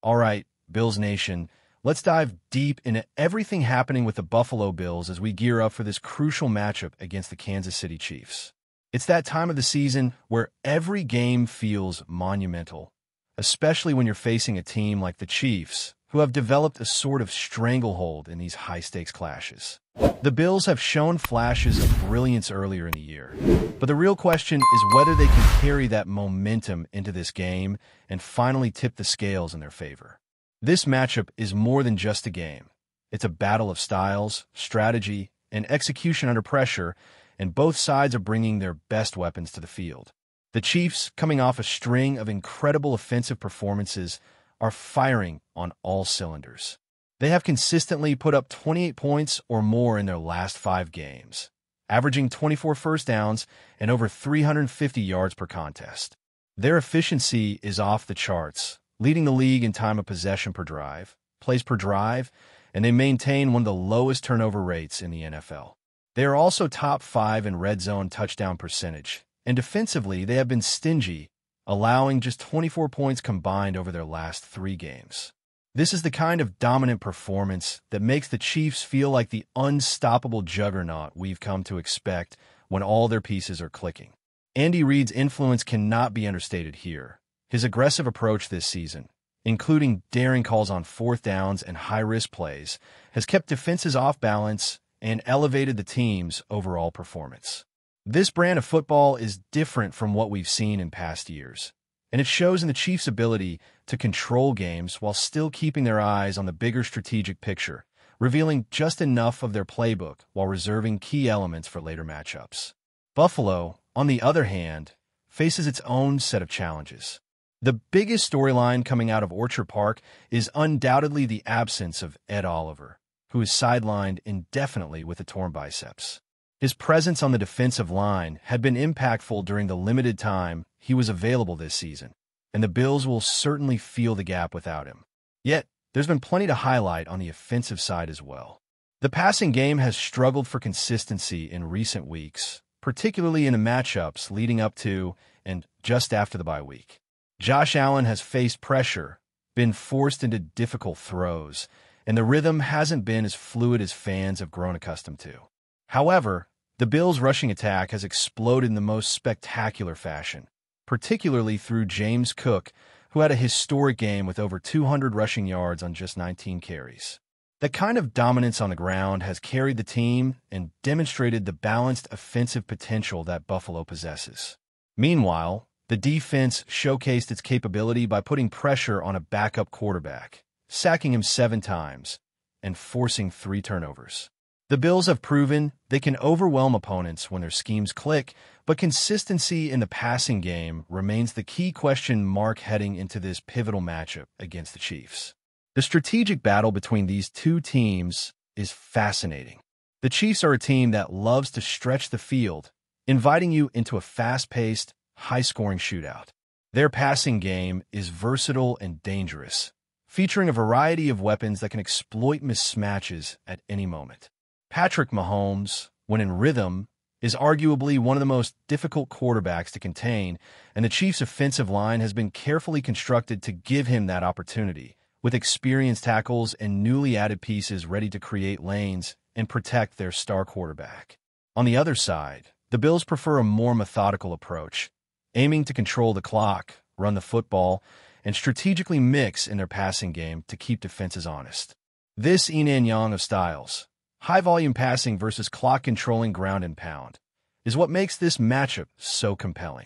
All right, Bills Nation, let's dive deep into everything happening with the Buffalo Bills as we gear up for this crucial matchup against the Kansas City Chiefs. It's that time of the season where every game feels monumental, especially when you're facing a team like the Chiefs, who have developed a sort of stranglehold in these high-stakes clashes. The Bills have shown flashes of brilliance earlier in the year, but the real question is whether they can carry that momentum into this game and finally tip the scales in their favor. This matchup is more than just a game. It's a battle of styles, strategy, and execution under pressure, and both sides are bringing their best weapons to the field. The Chiefs, coming off a string of incredible offensive performances, are firing on all cylinders. They have consistently put up 28 points or more in their last 5 games, averaging 24 first downs and over 350 yards per contest. Their efficiency is off the charts, leading the league in time of possession per drive, plays per drive, and they maintain one of the lowest turnover rates in the NFL. They are also top 5 in red zone touchdown percentage, and defensively they have been stingy, allowing just 24 points combined over their last 3 games. This is the kind of dominant performance that makes the Chiefs feel like the unstoppable juggernaut we've come to expect when all their pieces are clicking. Andy Reid's influence cannot be understated here. His aggressive approach this season, including daring calls on 4th downs and high-risk plays, has kept defenses off balance and elevated the team's overall performance. This brand of football is different from what we've seen in past years, and it shows in the Chiefs' ability to control games while still keeping their eyes on the bigger strategic picture, revealing just enough of their playbook while reserving key elements for later matchups. Buffalo, on the other hand, faces its own set of challenges. The biggest storyline coming out of Orchard Park is undoubtedly the absence of Ed Oliver, who is sidelined indefinitely with a torn biceps. His presence on the defensive line had been impactful during the limited time he was available this season, and the Bills will certainly feel the gap without him. Yet, there's been plenty to highlight on the offensive side as well. The passing game has struggled for consistency in recent weeks, particularly in the matchups leading up to and just after the bye week. Josh Allen has faced pressure, been forced into difficult throws, and the rhythm hasn't been as fluid as fans have grown accustomed to. However, the Bills' rushing attack has exploded in the most spectacular fashion, particularly through James Cook, who had a historic game with over 200 rushing yards on just 19 carries. That kind of dominance on the ground has carried the team and demonstrated the balanced offensive potential that Buffalo possesses. Meanwhile, the defense showcased its capability by putting pressure on a backup quarterback, sacking him 7 times, and forcing 3 turnovers. The Bills have proven they can overwhelm opponents when their schemes click, but consistency in the passing game remains the key question mark heading into this pivotal matchup against the Chiefs. The strategic battle between these two teams is fascinating. The Chiefs are a team that loves to stretch the field, inviting you into a fast-paced, high-scoring shootout. Their passing game is versatile and dangerous, featuring a variety of weapons that can exploit mismatches at any moment. Patrick Mahomes, when in rhythm, is arguably one of the most difficult quarterbacks to contain, and the Chiefs' offensive line has been carefully constructed to give him that opportunity, with experienced tackles and newly added pieces ready to create lanes and protect their star quarterback. On the other side, the Bills prefer a more methodical approach, aiming to control the clock, run the football, and strategically mix in their passing game to keep defenses honest. This yin and yang of styles, high-volume passing versus clock-controlling ground and pound, is what makes this matchup so compelling.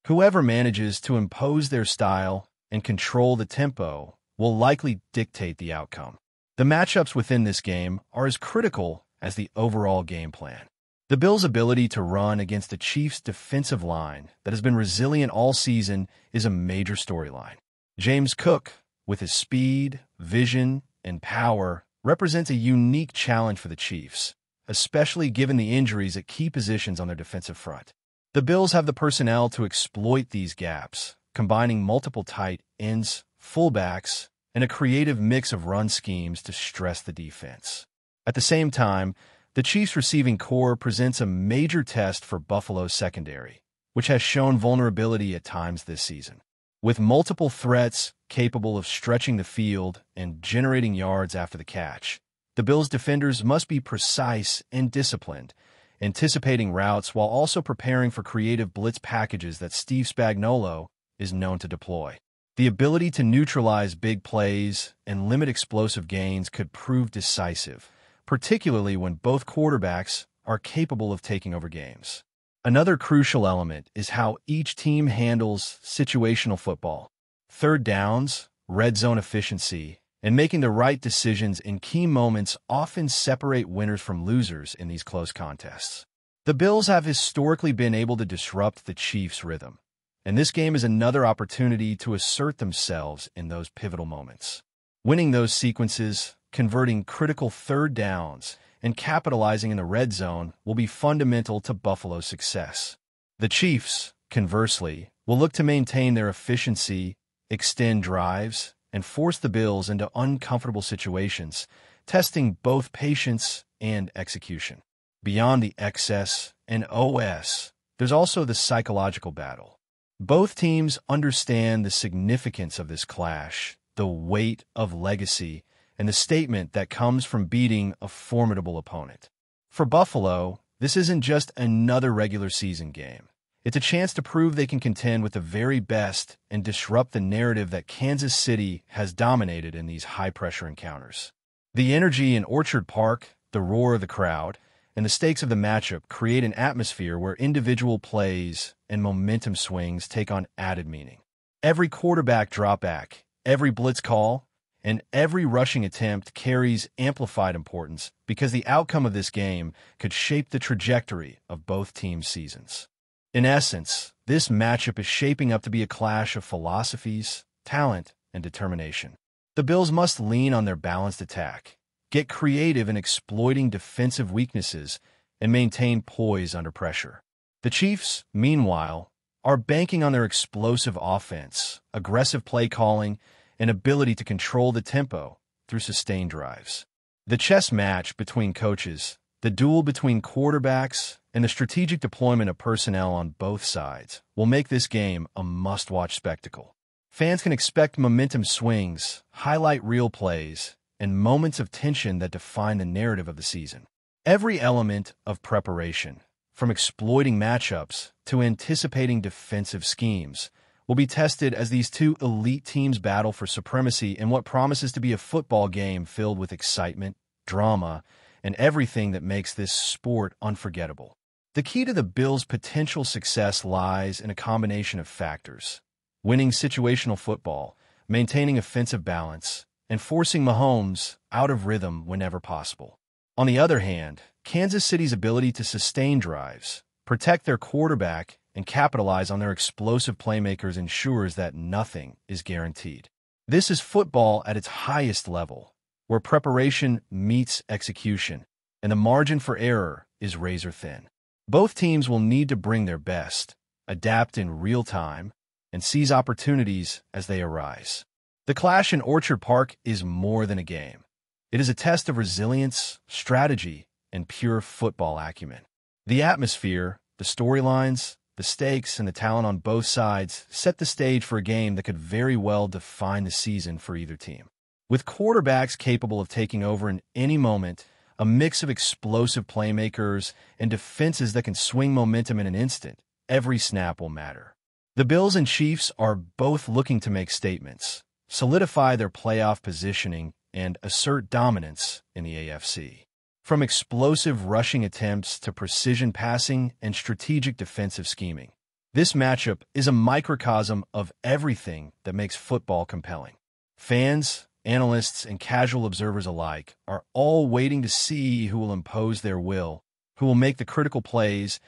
Whoever manages to impose their style and control the tempo will likely dictate the outcome. The matchups within this game are as critical as the overall game plan. The Bills' ability to run against the Chiefs' defensive line that has been resilient all season is a major storyline. James Cook, with his speed, vision, and power, represents a unique challenge for the Chiefs, especially given the injuries at key positions on their defensive front. The Bills have the personnel to exploit these gaps, combining multiple tight ends, fullbacks, and a creative mix of run schemes to stress the defense. At the same time, the Chiefs' receiving core presents a major test for Buffalo's secondary, which has shown vulnerability at times this season. with multiple threats capable of stretching the field and generating yards after the catch. The Bills' defenders must be precise and disciplined, anticipating routes while also preparing for creative blitz packages that Steve Spagnuolo is known to deploy. The ability to neutralize big plays and limit explosive gains could prove decisive, particularly when both quarterbacks are capable of taking over games. Another crucial element is how each team handles situational football. Third downs, red zone efficiency, and making the right decisions in key moments often separate winners from losers in these close contests. The Bills have historically been able to disrupt the Chiefs' rhythm, and this game is another opportunity to assert themselves in those pivotal moments. Winning those sequences, converting critical third downs, and capitalizing in the red zone will be fundamental to Buffalo's success. The Chiefs, conversely, will look to maintain their efficiency, extend drives, and force the Bills into uncomfortable situations, testing both patience and execution. Beyond the XS and OS, there's also the psychological battle. Both teams understand the significance of this clash, the weight of legacy, and the statement that comes from beating a formidable opponent. For Buffalo, this isn't just another regular season game. It's a chance to prove they can contend with the very best and disrupt the narrative that Kansas City has dominated in these high-pressure encounters. The energy in Orchard Park, the roar of the crowd, and the stakes of the matchup create an atmosphere where individual plays and momentum swings take on added meaning. Every quarterback dropback, every blitz call, and every rushing attempt carries amplified importance because the outcome of this game could shape the trajectory of both teams' seasons. In essence, this matchup is shaping up to be a clash of philosophies, talent, and determination. The Bills must lean on their balanced attack, get creative in exploiting defensive weaknesses, and maintain poise under pressure. The Chiefs, meanwhile, are banking on their explosive offense, aggressive play calling, and ability to control the tempo through sustained drives. The chess match between coaches, the duel between quarterbacks, and the strategic deployment of personnel on both sides will make this game a must-watch spectacle. Fans can expect momentum swings, highlight reel plays, and moments of tension that define the narrative of the season. Every element of preparation, from exploiting matchups to anticipating defensive schemes, will be tested as these two elite teams battle for supremacy in what promises to be a football game filled with excitement, drama, and everything that makes this sport unforgettable. The key to the Bills' potential success lies in a combination of factors: winning situational football, maintaining offensive balance, and forcing Mahomes out of rhythm whenever possible. On the other hand, Kansas City's ability to sustain drives, protect their quarterback, and capitalize on their explosive playmakers ensures that nothing is guaranteed. This is football at its highest level, where preparation meets execution, and the margin for error is razor thin. Both teams will need to bring their best, adapt in real time, and seize opportunities as they arise. The clash in Orchard Park is more than a game. It is a test of resilience, strategy, and pure football acumen. The atmosphere, the storylines, the stakes, and the talent on both sides set the stage for a game that could very well define the season for either team. With quarterbacks capable of taking over in any moment, a mix of explosive playmakers, and defenses that can swing momentum in an instant, every snap will matter. The Bills and Chiefs are both looking to make statements, solidify their playoff positioning, and assert dominance in the AFC. From explosive rushing attempts to precision passing and strategic defensive scheming, this matchup is a microcosm of everything that makes football compelling. Fans, analysts, and casual observers alike are all waiting to see who will impose their will, who will make the critical plays,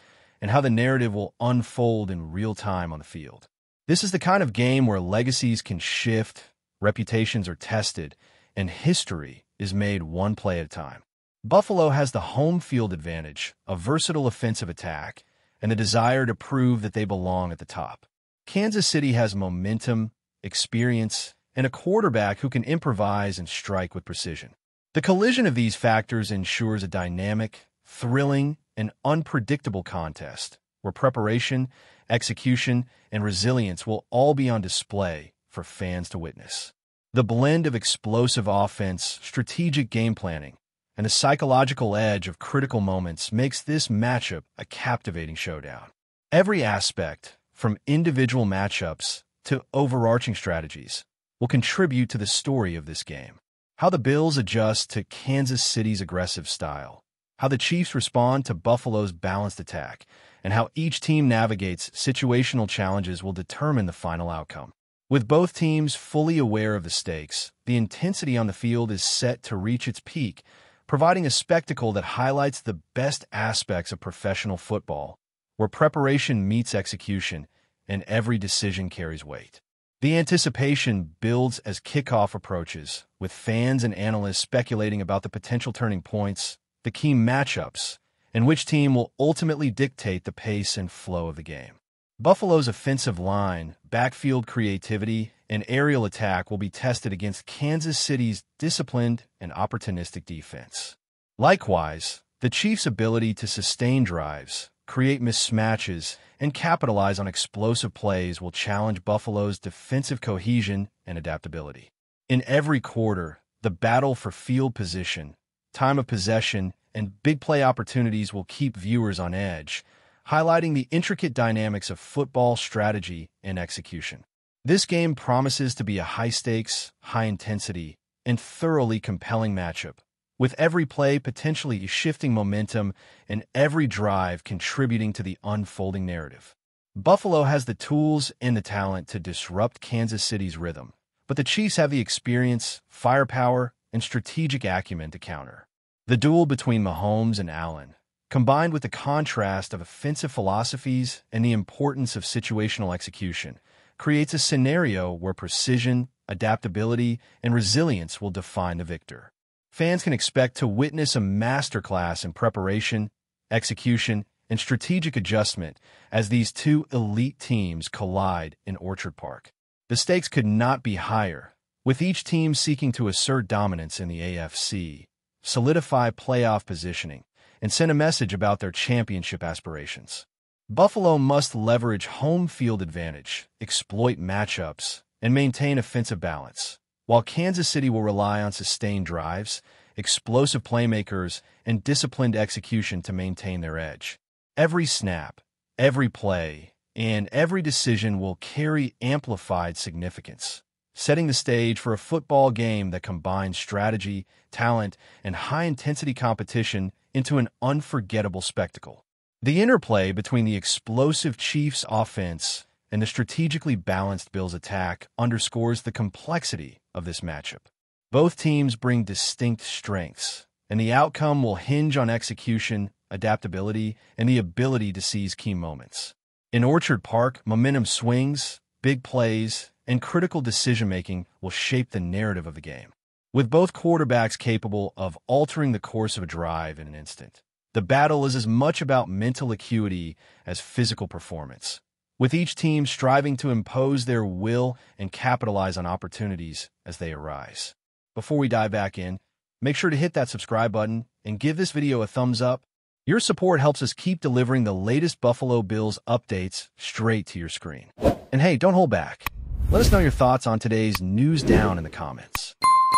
and how the narrative will unfold in real time on the field. This is the kind of game where legacies can shift, reputations are tested, and history is made one play at a time. Buffalo has the home field advantage, a versatile offensive attack, and the desire to prove that they belong at the top. Kansas City has momentum, experience, and a quarterback who can improvise and strike with precision. The collision of these factors ensures a dynamic, thrilling, and unpredictable contest where preparation execution, and resilience will all be on display for fans to witness. The blend of explosive offense, strategic game planning, and the psychological edge of critical moments makes this matchup a captivating showdown. Every aspect, from individual matchups to overarching strategies, will contribute to the story of this game. How the Bills adjust to Kansas City's aggressive style, how the Chiefs respond to Buffalo's balanced attack, and how each team navigates situational challenges will determine the final outcome. With both teams fully aware of the stakes, the intensity on the field is set to reach its peak, providing a spectacle that highlights the best aspects of professional football, where preparation meets execution and every decision carries weight. The anticipation builds as kickoff approaches, with fans and analysts speculating about the potential turning points, the key matchups, and which team will ultimately dictate the pace and flow of the game. Buffalo's offensive line, backfield creativity, and aerial attack will be tested against Kansas City's disciplined and opportunistic defense. Likewise, the Chiefs' ability to sustain drives, create mismatches, and capitalize on explosive plays will challenge Buffalo's defensive cohesion and adaptability. In every quarter, the battle for field position, time of possession, and big play opportunities will keep viewers on edge, highlighting the intricate dynamics of football strategy and execution. This game promises to be a high-stakes, high-intensity, and thoroughly compelling matchup, with every play potentially shifting momentum and every drive contributing to the unfolding narrative. Buffalo has the tools and the talent to disrupt Kansas City's rhythm, but the Chiefs have the experience, firepower, and strategic acumen to counter. The duel between Mahomes and Allen, combined with the contrast of offensive philosophies and the importance of situational execution, creates a scenario where precision, adaptability, and resilience will define the victor. Fans can expect to witness a masterclass in preparation, execution, and strategic adjustment as these two elite teams collide in Orchard Park. The stakes could not be higher, with each team seeking to assert dominance in the AFC, solidify playoff positioning, and send a message about their championship aspirations. Buffalo must leverage home field advantage, exploit matchups, and maintain offensive balance, while Kansas City will rely on sustained drives, explosive playmakers, and disciplined execution to maintain their edge. Every snap, every play, and every decision will carry amplified significance, setting the stage for a football game that combines strategy, talent, and high-intensity competition into an unforgettable spectacle. The interplay between the explosive Chiefs' offense and the strategically balanced Bills' attack underscores the complexity of this matchup. Both teams bring distinct strengths, and the outcome will hinge on execution, adaptability, and the ability to seize key moments. In Orchard Park, momentum swings, big plays, and critical decision-making will shape the narrative of the game, with both quarterbacks capable of altering the course of a drive in an instant. The battle is as much about mental acuity as physical performance, with each team striving to impose their will and capitalize on opportunities as they arise. Before we dive back in, make sure to hit that subscribe button and give this video a thumbs up. Your support helps us keep delivering the latest Buffalo Bills updates straight to your screen. And hey, don't hold back. Let us know your thoughts on today's news down in the comments.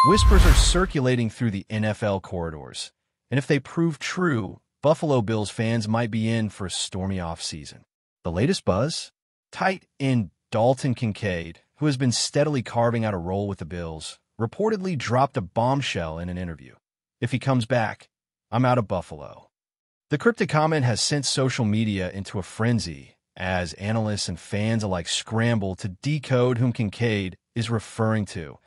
Whispers are circulating through the NFL corridors, and if they prove true, Buffalo Bills fans might be in for a stormy offseason. The latest buzz? Tight end DALTON KINCAID, who has been steadily carving out a role with the Bills, reportedly dropped a bombshell in an interview. If he comes back, I'm out of Buffalo. The cryptic comment has sent social media into a frenzy as analysts and fans alike scramble to decode whom KINCAID is referring to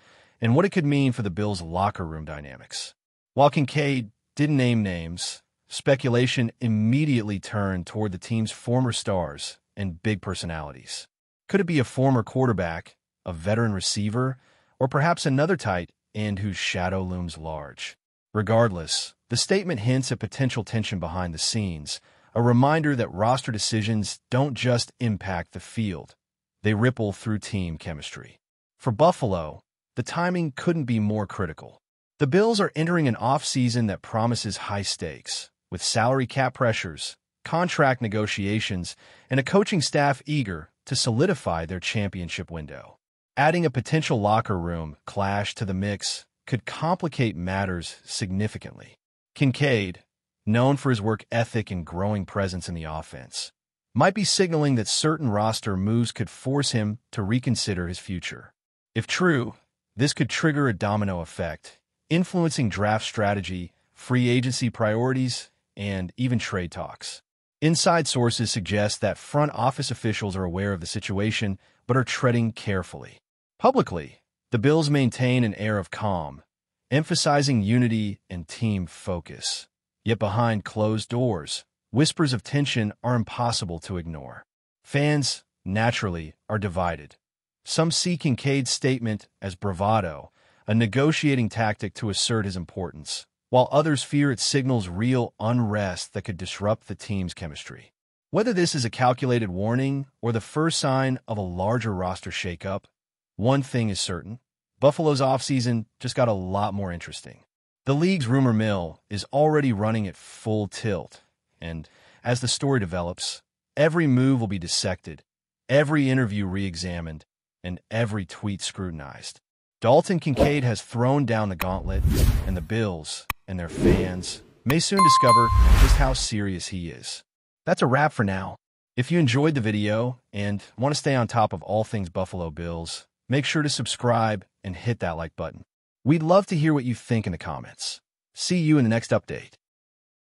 and what it could mean for the Bills' locker room dynamics. While KINCAID didn't name names, speculation immediately turned toward the team's former stars and big personalities. Could it be a former quarterback, a veteran receiver, or perhaps another tight end whose shadow looms large? Regardless, the statement hints at potential tension behind the scenes, a reminder that roster decisions don't just impact the field, they ripple through team chemistry. For Buffalo, the timing couldn't be more critical. The Bills are entering an offseason that promises high stakes, with salary cap pressures, contract negotiations, and a coaching staff eager to solidify their championship window. Adding a potential locker room clash to the mix could complicate matters significantly. KINCAID, known for his work ethic and growing presence in the offense, might be signaling that certain roster moves could force him to reconsider his future. If true, this could trigger a domino effect, influencing draft strategy, free agency priorities, and even trade talks. Inside sources suggest that front office officials are aware of the situation but are treading carefully. Publicly, the Bills maintain an air of calm, emphasizing unity and team focus. Yet behind closed doors, whispers of tension are impossible to ignore. Fans, naturally, are divided. Some see KINCAID's statement as bravado, a negotiating tactic to assert his importance, while others fear it signals real unrest that could disrupt the team's chemistry. Whether this is a calculated warning or the first sign of a larger roster shakeup, one thing is certain: Buffalo's offseason just got a lot more interesting. The league's rumor mill is already running at full tilt, and as the story develops, every move will be dissected, every interview re-examined, and every tweet scrutinized. Dalton Kincaid has thrown down the gauntlet, and the Bills and their fans may soon discover just how serious he is. That's a wrap for now. If you enjoyed the video and want to stay on top of all things Buffalo Bills, make sure to subscribe and hit that like button. We'd love to hear what you think in the comments. See you in the next update.